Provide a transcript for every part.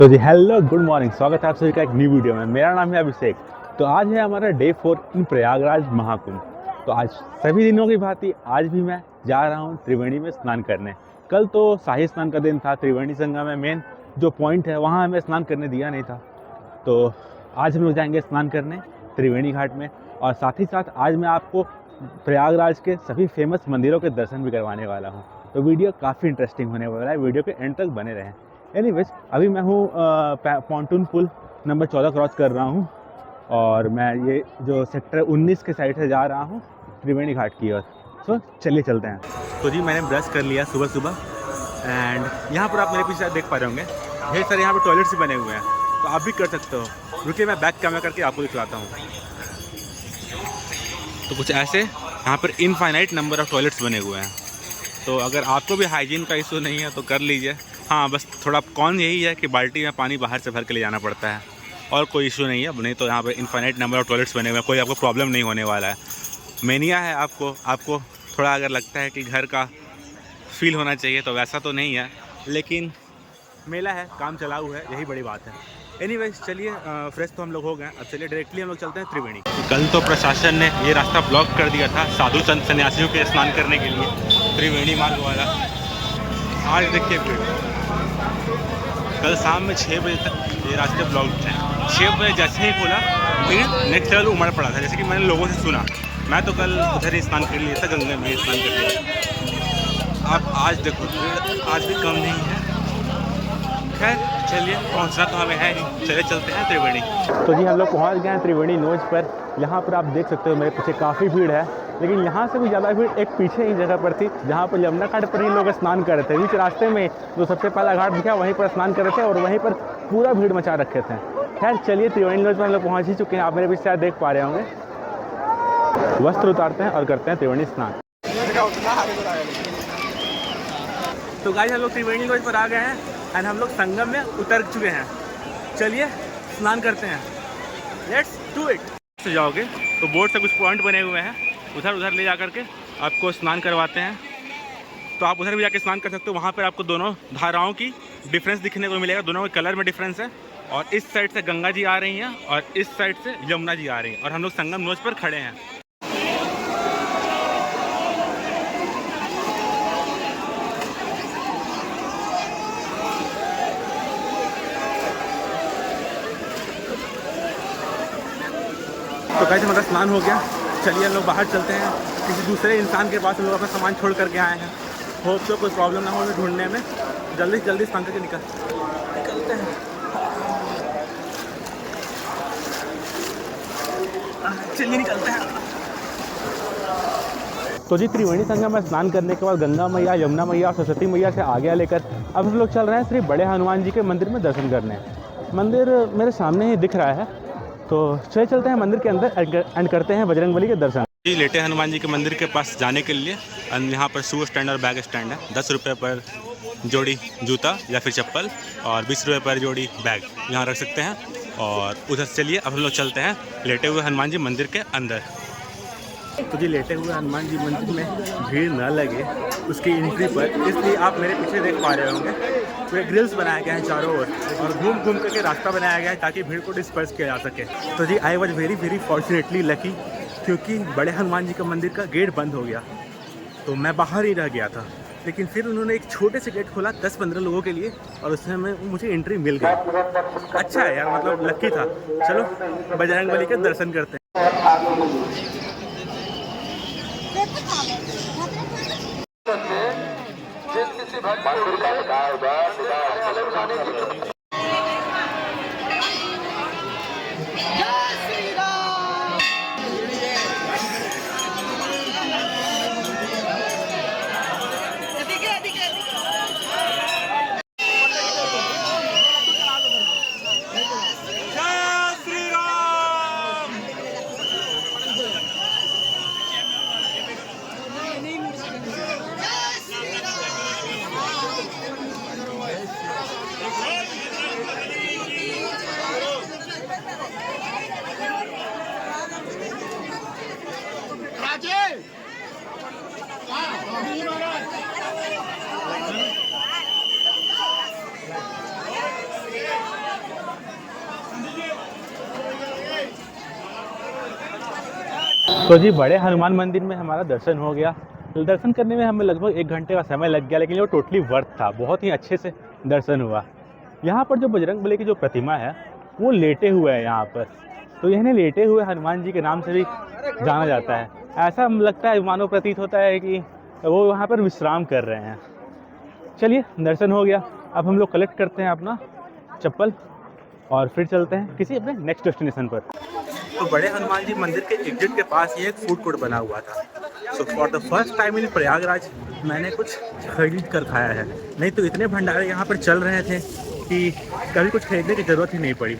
तो जी hello good morning, स्वागत है आप सभी का एक न्यू वीडियो में। मेरा नाम है अभिषेक। तो आज है हमारा डे 4 इन प्रयागराज महाकुंभ। तो आज सभी दिनों की भांति आज भी मैं जा रहा हूँ त्रिवेणी में स्नान करने। कल तो शाही स्नान का दिन था, त्रिवेणी संगम में मेन जो पॉइंट है वहाँ हमें स्नान करने दिया नहीं था। तो आज हम लोग जाएंगे स्नान करने त्रिवेणी घाट में, और साथ ही साथ आज मैं आपको प्रयागराज के सभी फेमस मंदिरों के दर्शन भी करवाने वाला हूँ। तो वीडियो काफ़ी इंटरेस्टिंग होने वाला है, वीडियो के एंड तक बने रहें। एनीवेज, अभी मैं हूँ पॉन्टून पुल नंबर 14 क्रॉस कर रहा हूँ, और मैं ये जो सेक्टर 19 के साइड से जा रहा हूँ त्रिवेणी घाट की ओर। सो चलिए चलते हैं। तो जी मैंने ब्रश कर लिया सुबह सुबह, एंड यहाँ पर आप मेरे पीछे देख पा रहे होंगे ढेर सारे यहाँ पर टॉयलेट्स बने हुए हैं, तो आप भी कर सकते हो। रुकिए मैं बैक कैमरा करके आपको दिखलाता हूँ। तो कुछ ऐसे यहाँ पर इनफाइनाइट नंबर ऑफ टॉयलेट्स बने हुए हैं। तो अगर आपको भी हाइजीन का इशू नहीं है तो कर लीजिए। हाँ, बस थोड़ा कौन यही है कि बाल्टी में पानी बाहर से भर के ले जाना पड़ता है, और कोई इशू नहीं है। नहीं तो यहाँ पर इनफाइनाइट नंबर ऑफ टॉयलेट्स बने हुए हैं, कोई आपको प्रॉब्लम नहीं होने वाला है। मेनिया है आपको थोड़ा अगर लगता है कि घर का फील होना चाहिए तो वैसा तो नहीं है, लेकिन मेला है, काम चलाऊ है, यही बड़ी बात है। एनीवेज चलिए, फ्रेश तो हम लोग हो गए, अब चलिए डायरेक्टली हम लोग चलते हैं त्रिवेणी। कल तो प्रशासन ने ये रास्ता ब्लॉक कर दिया था साधु संत सन्यासियों के स्नान करने के लिए, त्रिवेणी मार्ग वाला। आज देखिए भीड़, कल शाम में 6 बजे तक ये रास्ते ब्लॉक थे। 6 बजे जैसे ही खोला भीड़ नेक्स्ट लेवल उमड़ पड़ा था, जैसे कि मैंने लोगों से सुना। मैं तो कल उधर ही स्नान कर लिया था, गंगा में स्नान कर लिया। अब आज देखो आज भी कम नहीं है। खैर चलिए, पहुंचना तो हमें है ही, चले चलते हैं त्रिवेणी। तो जी हम लोग पहुंच गए हैं त्रिवेणी नोज पर। यहाँ पर आप देख सकते हो मेरे पीछे काफ़ी भीड़ है, लेकिन यहाँ से भी ज़्यादा भीड़ एक पीछे ही जगह पर थी जहाँ पर यमुना घाट पर ही लोग स्नान कर रहे थे। बीच रास्ते में जो सबसे पहला घाट दिखा वहीं पर स्नान कर रहे थे, और वहीं पर पूरा भीड़ मचा रखे थे। खैर चलिए, त्रिवेणी नोज पर हम लोग पहुँच ही चुके हैं। आप मेरे पीछे शायद देख पा रहे होंगे। वस्त्र उतारते हैं और करते हैं त्रिवेणी स्नान। तो गाइस हम लोग त्रिवेणी नोज पर आ गए हैं, एंड हम लोग संगम में उतर चुके हैं। चलिए स्नान करते हैं, लेट्स डू इट। से जाओगे तो बोर्ड से कुछ पॉइंट बने हुए हैं, उधर ले जा करके आपको स्नान करवाते हैं। तो आप उधर भी जाके स्नान कर सकते हो। वहाँ पर आपको दोनों धाराओं की डिफरेंस दिखने को मिलेगा, दोनों के कलर में डिफरेंस है। और इस साइड से गंगा जी आ रही हैं और इस साइड से यमुना जी आ रही हैं, और हम लोग संगम नोज पर खड़े हैं। तो गाइस हमारा स्नान हो गया, चलिए हम लोग बाहर चलते हैं। किसी दूसरे इंसान के पास हम लोग अपना सामान छोड़ करके आए हैं। होप तो कोई प्रॉब्लम ना हो हमें ढूंढने में। जल्दी से जल्दी स्नान करके निकलते हैं। चलिए निकलते हैं। तो जी त्रिवेणी संगम में स्नान करने के बाद गंगा मैया, यमुना मैया और सरस्वती मैया से आगे लेकर अब हम लोग चल रहे हैं श्री बड़े हनुमान जी के मंदिर में दर्शन करने। मंदिर मेरे सामने ही दिख रहा है, तो चलते हैं मंदिर के अंदर एंड करते हैं बजरंगबली के दर्शन। जी लेटे हनुमान जी के मंदिर के पास जाने के लिए यहाँ पर शू स्टैंड और बैग स्टैंड है। 10 रुपये पर जोड़ी जूता या फिर चप्पल, और 20 रुपये पर जोड़ी बैग यहाँ रख सकते हैं। और उधर चलिए अब हम लोग चलते हैं लेटे हुए हनुमान जी मंदिर के अंदर। तो जी लेटे हुए हनुमान जी मंदिर में भीड़ न लगे उसकी एंट्री पर, इसलिए आप मेरे पीछे देख पा रहे होंगे तो ग्रिल्स बनाए गए हैं चारों ओर, और घूम घूम करके रास्ता बनाया गया है ताकि भीड़ को डिस्पर्स किया जा सके। तो जी I was very fortunately lucky, क्योंकि बड़े हनुमान जी का मंदिर का गेट बंद हो गया, तो मैं बाहर ही रह गया था। लेकिन फिर उन्होंने एक छोटे से गेट खोला 10-15 लोगों के लिए, और उसमें मुझे एंट्री मिल गई। अच्छा है यार, मतलब लकी था। चलो बजरंगबली के दर्शन करते हैं। तो जी बड़े हनुमान मंदिर में हमारा दर्शन हो गया। तो दर्शन करने में हमें लगभग 1 घंटे का समय लग गया, लेकिन वो टोटली वर्थ था, बहुत ही अच्छे से दर्शन हुआ। यहाँ पर जो बजरंगबली की जो प्रतिमा है वो लेटे हुए है यहाँ पर, तो इन्हें लेटे हुए हनुमान जी के नाम से भी जाना जाता है। ऐसा लगता है, मानो प्रतीत होता है कि वो वहाँ पर विश्राम कर रहे हैं। चलिए दर्शन हो गया, अब हम लोग कलेक्ट करते हैं अपना चप्पल और फिर चलते हैं किसी अपने नेक्स्ट डेस्टिनेशन पर। तो बड़े हनुमान जी मंदिर के एग्जिट के पास ही एक फूड कोर्ट बना हुआ था। So for the first time in Prayagraj मैंने कुछ खरीद कर खाया है, नहीं तो इतने भंडारे यहाँ पर चल रहे थे कि कभी कुछ खरीदने की ज़रूरत ही नहीं पड़ी।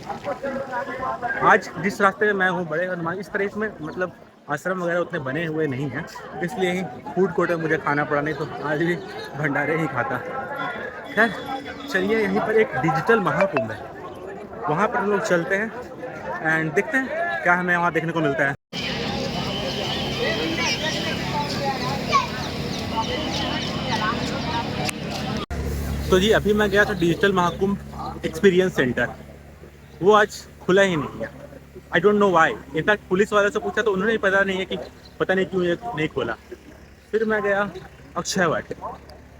आज जिस रास्ते में मैं हूँ बड़े हनुमान, इस तरह इसमें मतलब आश्रम वगैरह उतने बने हुए नहीं हैं, इसलिए ही फूड कोर्ट में मुझे खाना पड़ा, नहीं तो आज भी भंडारे ही खाता। खैर चलिए, यहीं पर एक डिजिटल महाकुंभ है, वहाँ पर हम लोग चलते हैं एंड देखते हैं क्या हमें वहाँ देखने को मिलता है। तो जी अभी मैं गया था डिजिटल महाकुंभ एक्सपीरियंस सेंटर, वो आज खुला ही नहीं है। I don't know why. In fact police वालों से पूछा तो उन्होंने पता नहीं है कि पता नहीं क्यों ये नहीं खोला। फिर मैं गया अक्षय वट,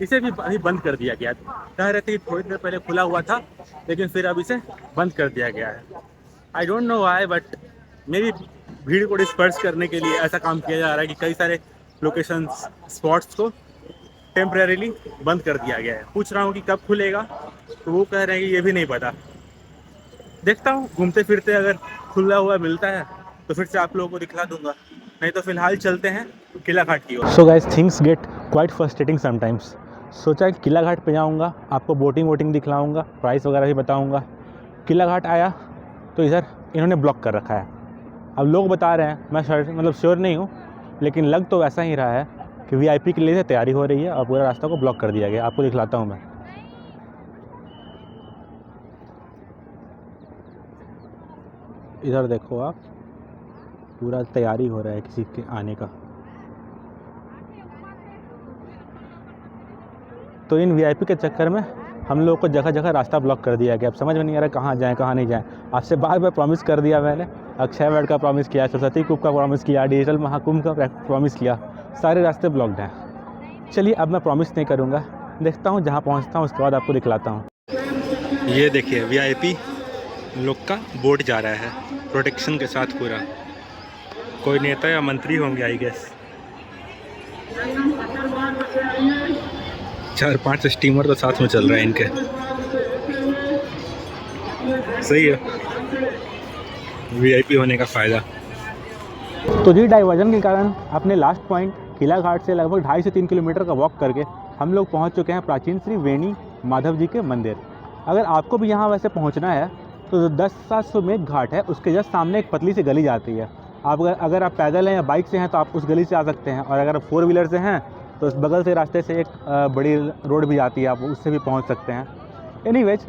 इसे भी अभी बंद कर दिया गया। कह रहे थे कि थोड़ी देर पहले खुला हुआ था, लेकिन फिर अब इसे बंद कर दिया गया है। I don't know why, but मेरी भीड़ को डिस्पर्स करने के लिए ऐसा काम किया जा रहा है कि कई सारे लोकेशंस स्पॉट्स को टेम्परेरीली बंद कर दिया गया है। पूछ रहा हूँ कि कब खुलेगा, तो वो कह रहे हैं कि ये भी नहीं पता। देखता हूँ, घूमते फिरते अगर खुला हुआ मिलता है तो फिर से आप लोगों को दिखला दूंगा, नहीं तो फिलहाल चलते हैं किला घाट की ओर। So guys, things get quite frustrating sometimes. सोचा कि किला घाट पे जाऊँगा, आपको बोटिंग दिखलाऊँगा, प्राइस वगैरह भी बताऊँगा। किला घाट आया तो इधर इन्होंने ब्लॉक कर रखा है। अब लोग बता रहे हैं, मैं श्योर नहीं हूँ, लेकिन लग तो ऐसा ही रहा है कि VIP के लिए तैयारी हो रही है और पूरा रास्ता को ब्लॉक कर दिया गया। आपको दिखलाता हूँ मैं। इधर देखो आप, पूरा तैयारी हो रहा है किसी के आने का। तो इन VIP के चक्कर में हम लोग को जगह जगह रास्ता ब्लॉक कर दिया गया। अब समझ में नहीं आ रहा कहाँ जाएँ कहाँ नहीं जाएँ। आपसे बार बार प्रॉमिस कर दिया मैंने, अक्षय वट का प्रॉमिस किया, सरस्वती कुंभ का प्रॉमिस किया, डिजिटल महाकुंभ का प्रॉमिस किया, सारे रास्ते ब्लॉक्ड हैं। चलिए अब मैं प्रॉमिस नहीं करूँगा, देखता हूँ जहाँ पहुँचता हूँ उसके बाद आपको दिखलाता हूँ। ये देखिए VIP लोग का बोट जा रहा है प्रोटेक्शन के साथ पूरा। कोई नेता या मंत्री होंगे आई गेस। 4-5 स्टीमर तो साथ में चल रहे हैं इनके। सही है, VIP होने का फ़ायदा। तो जी डाइवर्जन के कारण अपने लास्ट पॉइंट किला घाट से लगभग 2.5 से 3 किलोमीटर का वॉक करके हम लोग पहुंच चुके हैं प्राचीन श्री वेणी माधव जी के मंदिर। अगर आपको भी यहाँ वैसे पहुँचना है तो 10-700 मेघ घाट है, उसके जस्ट सामने एक पतली सी गली जाती है। आप अगर आप पैदल हैं या बाइक से हैं तो आप उस गली से आ सकते हैं, और अगर आप 4 व्हीलर से हैं तो उस बगल से रास्ते से एक बड़ी रोड भी जाती है, आप उससे भी पहुंच सकते हैं। एनीवेज,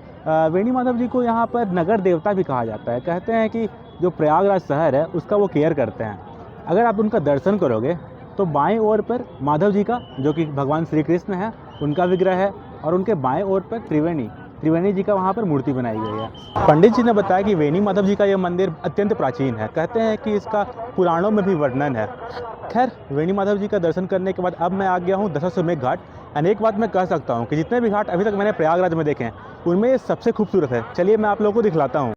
वेणी माधव जी को यहाँ पर नगर देवता भी कहा जाता है। कहते हैं कि जो प्रयागराज शहर है उसका वो केयर करते हैं। अगर आप उनका दर्शन करोगे तो बाएं ओर पर माधव जी का, जो कि भगवान श्री कृष्ण है, उनका विग्रह है, और उनके बाएं ओर पर त्रिवेणी जी का वहाँ पर मूर्ति बनाई गई है। पंडित जी ने बताया कि वेणी माधव जी का यह मंदिर अत्यंत प्राचीन है। कहते हैं कि इसका पुराणों में भी वर्णन है। खैर, वेणी माधव जी का दर्शन करने के बाद अब मैं आ गया हूँ दशाश्वमेध घाट। एंड एक बात मैं कह सकता हूँ कि जितने भी घाट अभी तक मैंने प्रयागराज में देखे हैं उनमें ये सबसे खूबसूरत है। चलिए मैं आप लोगों को दिखलाता हूँ।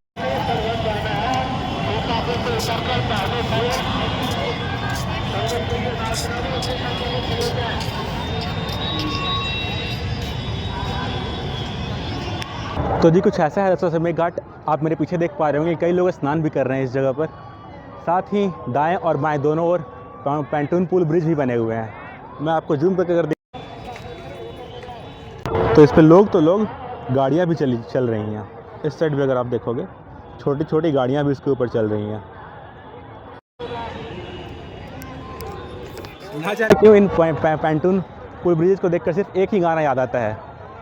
तो जी कुछ ऐसा है दशाश्वमेध घाट, आप मेरे पीछे देख पा रहे होंगे कई लोग स्नान भी कर रहे हैं इस जगह पर। साथ ही दाएं और बाएं दोनों ओर पैंटून पुल ब्रिज भी बने हुए हैं। मैं आपको जूम करके अगर तो इस पर लोग गाड़ियां भी चल रही हैं। इस साइड भी अगर आप देखोगे छोटी छोटी गाड़ियां भी इसके ऊपर चल रही हैं। ना जाने क्यों इन पैंटून पुल ब्रिज को देखकर सिर्फ एक ही गाना याद आता है,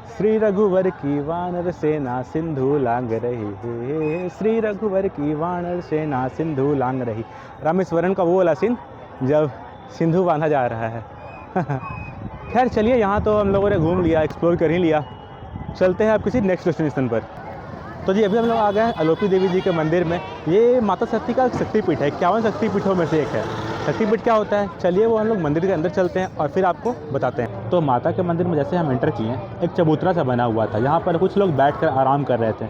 श्री रघुवर की वानर सेना सिंधु लांग रही, श्री रघुवर की वानर सेना सिंधु लांग रही। रामेश्वरम का वो वाला सीन जब सिंधु बांधा जा रहा है। खैर चलिए, यहाँ तो हम लोगों ने घूम लिया, एक्सप्लोर कर ही लिया। चलते हैं अब किसी नेक्स्ट डेस्टिनेशन पर। तो जी अभी हम लोग आ गए हैं अलोपी देवी जी के मंदिर में। ये माता सती का शक्तिपीठ है, 51 शक्तिपीठों में से एक है। शक्तिपीठ क्या होता है, चलिए वो हम लोग मंदिर के अंदर चलते हैं और फिर आपको बताते हैं। तो माता के मंदिर में जैसे हम एंटर किए, एक चबूतरा सा बना हुआ था, यहाँ पर कुछ लोग बैठकर आराम कर रहे थे।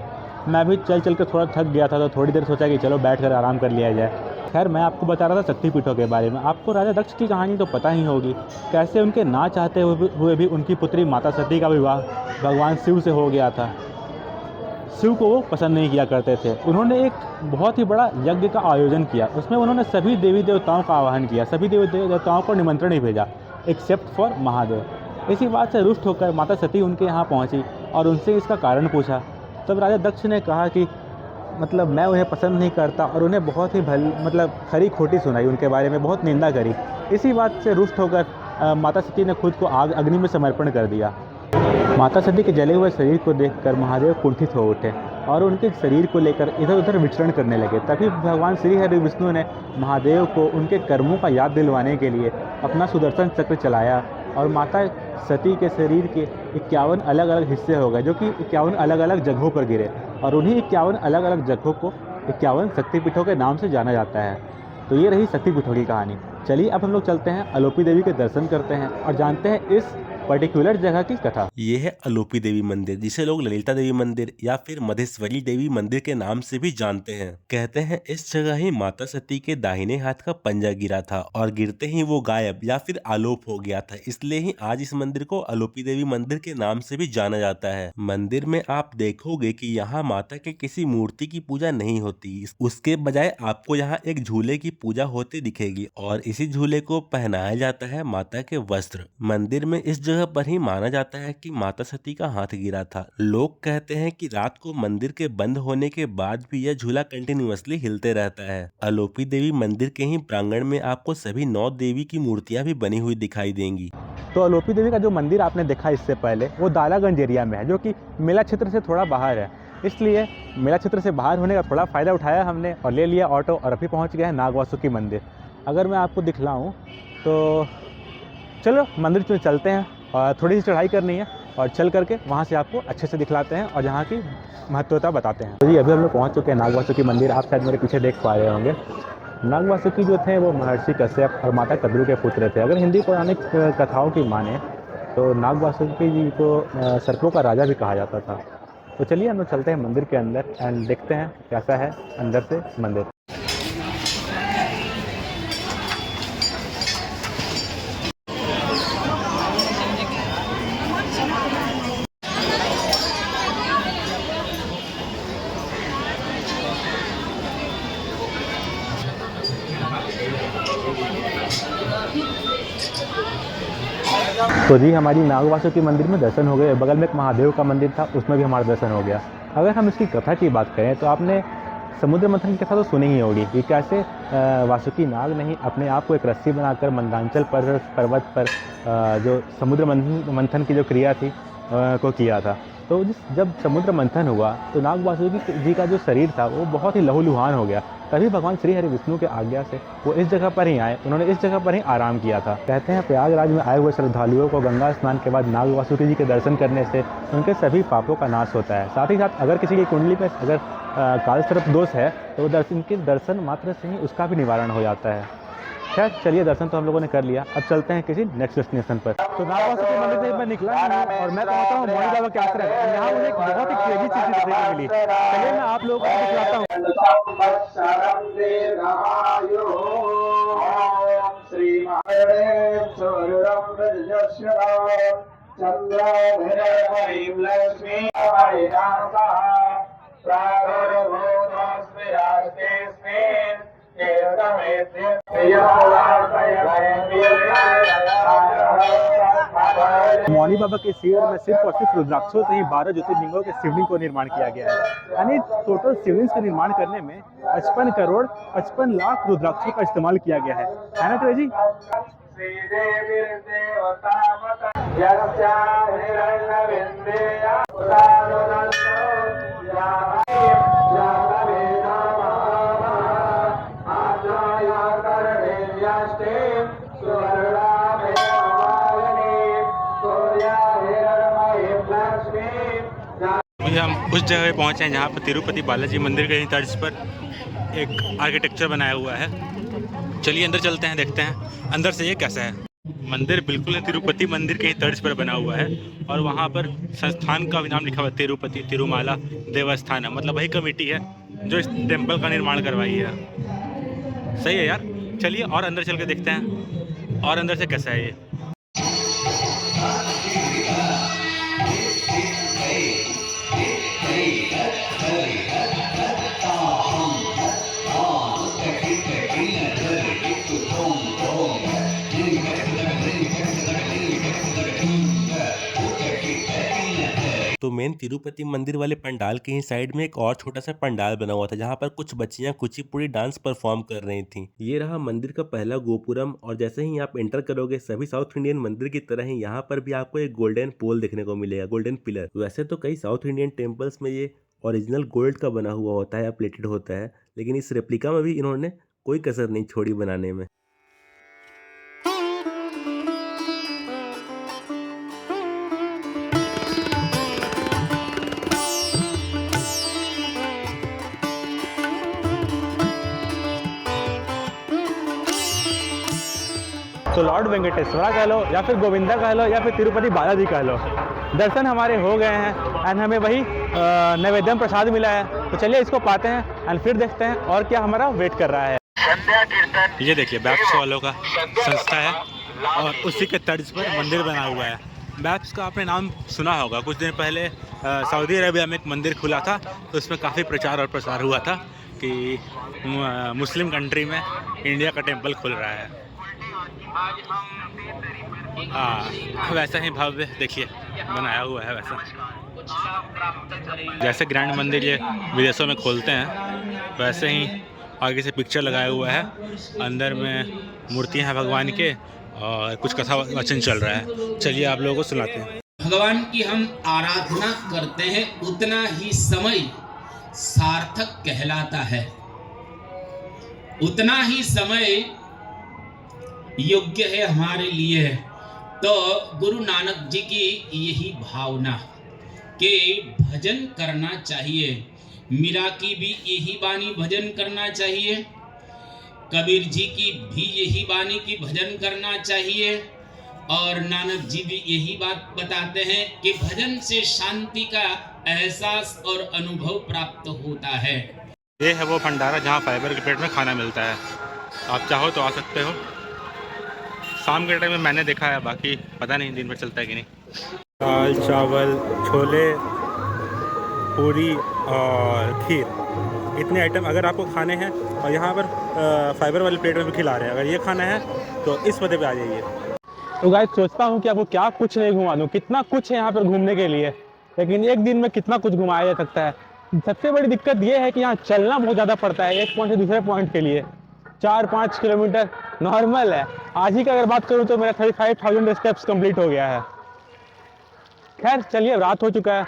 मैं भी चल चल कर थोड़ा थक गया था, तो थोड़ी देर सोचा कि चलो बैठ कर आराम कर लिया जाए। खैर मैं आपको बता रहा था शक्तिपीठों के बारे में। आपको राजा दक्ष की कहानी तो पता ही होगी, कैसे उनके ना चाहते हुए भी उनकी पुत्री माता सती का विवाह भगवान शिव से हो गया था। शिव को वो पसंद नहीं किया करते थे। उन्होंने एक बहुत ही बड़ा यज्ञ का आयोजन किया, उसमें उन्होंने सभी देवी देवताओं का आह्वान किया, सभी देवी देवताओं को निमंत्रण ही भेजा एक्सेप्ट फॉर महादेव। इसी बात से रुष्ट होकर माता सती उनके यहाँ पहुँची और उनसे इसका कारण पूछा। तब राजा दक्ष ने कहा कि मतलब मैं उन्हें पसंद नहीं करता, और उन्हें बहुत ही खरी खोटी सुनाई, उनके बारे में बहुत निंदा करी। इसी बात से रुष्ट होकर माता सती ने खुद को अग्नि में समर्पण कर दिया। माता सती के जले हुए शरीर को देखकर महादेव कुंठित हो उठे और उनके शरीर को लेकर इधर उधर विचरण करने लगे। तभी भगवान श्री हरि विष्णु ने महादेव को उनके कर्मों का याद दिलवाने के लिए अपना सुदर्शन चक्र चलाया और माता सती के शरीर के 51 अलग अलग हिस्से हो गए, जो कि 51 अलग अलग जगहों पर गिरे, और उन्हीं 51 अलग अलग जगहों को 51 शक्तिपीठों के नाम से जाना जाता है। तो ये रही शक्तिपीठों की कहानी। चलिए अब हम लोग चलते हैं अलोपी देवी के दर्शन करते हैं और जानते हैं इस पर्टिकुलर जगह की कथा। ये है अलोपी देवी मंदिर, जिसे लोग ललिता देवी मंदिर या फिर मधेश्वरी देवी मंदिर के नाम से भी जानते हैं। कहते हैं इस जगह ही माता सती के दाहिने हाथ का पंजा गिरा था और गिरते ही वो गायब या फिर आलोप हो गया था, इसलिए ही आज इस मंदिर को अलोपी देवी मंदिर के नाम से भी जाना जाता है। मंदिर में आप देखोगे कि यहाँ माता के किसी मूर्ति की पूजा नहीं होती, उसके बजाय आपको यहाँ एक झूले की पूजा होती दिखेगी और इसी झूले को पहनाया जाता है माता के वस्त्र। मंदिर में इस जगह पर ही माना जाता है कि माता सती का हाथ गिरा था। लोग कहते हैं कि रात को मंदिर के बंद होने के बाद भी यह झूला कंटिन्यूअसली हिलते रहता है। अलोपी देवी मंदिर के ही प्रांगण में आपको सभी 9 देवी की मूर्तियां भी बनी हुई दिखाई देंगी। तो अलोपी देवी का जो मंदिर आपने देखा इससे पहले, वो दालागंज एरिया में है, जो कि मेला क्षेत्र से थोड़ा बाहर है। इसलिए मेला क्षेत्र से बाहर होने का थोड़ा फ़ायदा उठाया हमने और ले लिया ऑटो, और अभी पहुंच गए हैं नागवासुकी मंदिर। अगर मैं आपको दिखलाऊं तो चलो मंदिर में चलते हैं, और थोड़ी सी चढ़ाई करनी है और चल करके वहाँ से आपको अच्छे से दिखलाते हैं और यहाँ की महत्वता बताते हैं। तो जी अभी हम लोग पहुँच चुके हैं नागवासुकी मंदिर। आप शायद मेरे पीछे देख पा रहे होंगे। नागवासुकी जो थे वो महर्षि कश्यप और माता कद्रू के पुत्र थे। अगर हिंदी पौराणिक कथाओं की माने तो नागवासुकी जी को सर्पों का राजा भी कहा जाता था। तो चलिए हम लोग चलते हैं मंदिर के अंदर एंड देखते हैं कैसा है अंदर से मंदिर। तो जी हमारी नागवासुकी मंदिर में दर्शन हो गए। बगल में एक महादेव का मंदिर था, उसमें भी हमारा दर्शन हो गया। अगर हम इसकी कथा की बात करें तो आपने समुद्र मंथन की कथा तो सुनी ही होगी कि कैसे वासुकी नाग ने अपने आप को एक रस्सी बनाकर मंदांचल पर्वत पर जो समुद्र मंथन की जो क्रिया थी को किया था। तो जब समुद्र मंथन हुआ तो नाग वासुकी जी का जो शरीर था वो बहुत ही लहूलुहान हो गया। तभी भगवान श्री हरि विष्णु के आज्ञा से वो इस जगह पर ही आए, उन्होंने इस जगह पर ही आराम किया था। कहते हैं प्रयागराज में आए हुए श्रद्धालुओं को गंगा स्नान के बाद नाग वासुकी जी के दर्शन करने से उनके सभी पापों का नाश होता है। साथ ही साथ अगर किसी की कुंडली में अगर कालसर्प दोष है तो इनके दर्शन मात्र से ही उसका भी निवारण हो जाता है। खैर चलिए दर्शन तो हम लोगों ने कर लिया, अब चलते हैं किसी नेक्स्ट डेस्टिनेशन पर। तो नागवासुकी मंदिर से मैं निकला और मैं पहुंचा हूँ मौनी बाबा के आश्रम। यहाँ मुझे एक बहुत ही क्रेजी चीज देखने को मिली। चलिए मैं आप लोगों को दिखलाता हूँ। मौनी बाबा के शिविर में सिर्फ और सिर्फ रुद्राक्षों से ही 12 ज्योतिर्लिंगों के शिवलिंग को निर्माण किया गया है। यानी टोटल शिवलिंग का निर्माण करने में 55 करोड़ 55 लाख रुद्राक्षों का इस्तेमाल किया गया है ना क्रेजी? हम उस जगह पे पहुँचे हैं जहाँ पर तिरुपति बालाजी मंदिर के ही तर्ज पर एक आर्किटेक्चर बनाया हुआ है। चलिए अंदर चलते हैं, देखते हैं अंदर से ये कैसा है। मंदिर बिल्कुल तिरुपति मंदिर के ही तर्ज पर बना हुआ है और वहाँ पर संस्थान का भी नाम लिखा हुआ है, तिरुपति तिरुमाला देवस्थान, मतलब वही कमेटी है जो इस टेम्पल का निर्माण करवाई है। सही है यार। चलिए और अंदर चल के देखते हैं और अंदर से कैसा है ये। तो मेन तिरुपति मंदिर वाले पंडाल के ही साइड में एक और छोटा सा पंडाल बना हुआ था जहाँ पर कुछ बच्चियां कुचिपुड़ी डांस परफॉर्म कर रही थी। ये रहा मंदिर का पहला गोपुरम और जैसे ही आप एंटर करोगे सभी साउथ इंडियन मंदिर की तरह ही यहाँ पर भी आपको एक गोल्डन पोल देखने को मिलेगा, गोल्डन पिलर। वैसे तो कई साउथ इंडियन टेम्पल्स में ये ओरिजिनल गोल्ड का बना हुआ होता है या प्लेटेड होता है, लेकिन इस रेप्लिका में भी इन्होंने कोई कसर नहीं छोड़ी बनाने में। तो लॉर्ड वेंकटेश्वरा कह लो या फिर गोविंदा कह लो या फिर तिरुपति बालाजी कह लो, दर्शन हमारे हो गए हैं एंड हमें वही नैवेद्यम प्रसाद मिला है। तो चलिए इसको पाते हैं एंड फिर देखते हैं और क्या हमारा वेट कर रहा है। ये देखिए बैप्स वालों का संस्था है और उसी के तर्ज पर मंदिर बना हुआ है। बैप्स का आपने नाम सुना होगा, कुछ दिन पहले सऊदी अरेबिया में एक मंदिर खुला था तो उसमें काफ़ी प्रचार और प्रसार हुआ था कि मुस्लिम कंट्री में इंडिया का टेम्पल खुल रहा है। हाँ वैसा ही भव्य देखिए बनाया हुआ है। वैसा जैसे ग्रैंड मंदिर ये विदेशों में खोलते हैं वैसे ही आगे से पिक्चर लगाया हुआ है, अंदर में मूर्तियां हैं भगवान के और कुछ कथा वचन चल रहा है। चलिए आप लोगों को सुनाते हैं। भगवान की हम आराधना करते हैं उतना ही समय सार्थक कहलाता है, उतना ही समय योग्य है हमारे लिए। तो गुरु नानक जी की यही भावना कि भजन करना चाहिए, मीरा की भी यही बानी भजन करना चाहिए, कबीर जी की भी यही बानी की भजन करना चाहिए और नानक जी भी यही बात बताते हैं कि भजन से शांति का एहसास और अनुभव प्राप्त होता है। ये है वो भंडारा जहाँ फाइबर के प्लेट में खाना मिलता है, आप चाहो तो आ सकते हो। शाम के टाइम में मैंने देखा है, बाकी पता नहीं दिन भर चलता है कि नहीं। दाल चावल छोले पूरी और खीर, इतने आइटम अगर आपको खाने हैं और यहाँ पर फाइबर वाले प्लेट में भी खिला रहे हैं। अगर ये खाना है तो इस पते पे आ जाइए। तो गाइस सोचता हूँ कि आपको क्या कुछ नहीं घुमा दूँ, कितना कुछ है यहाँ पर घूमने के लिए, लेकिन एक दिन में कितना कुछ घुमाया जा सकता है। सबसे बड़ी दिक्कत ये है कि यहाँ चलना बहुत ज़्यादा पड़ता है एक पॉइंट से दूसरे पॉइंट के लिए। 4-5 किलोमीटर नॉर्मल है। आज ही का अगर बात करूँ तो मेरा 35,000 स्टेप्स कंप्लीट हो गया है। खैर चलिए रात हो चुका है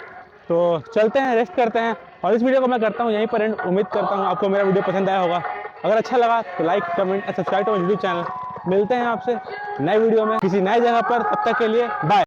तो चलते हैं, रेस्ट करते हैं और इस वीडियो को मैं करता हूँ यहीं पर एंड। उम्मीद करता हूँ आपको मेरा वीडियो पसंद आया होगा। अगर अच्छा लगा तो लाइक कमेंट और सब्सक्राइब टू यूट्यूब चैनल। मिलते हैं आपसे नए वीडियो में किसी नए जगह पर, तब तक के लिए बाय।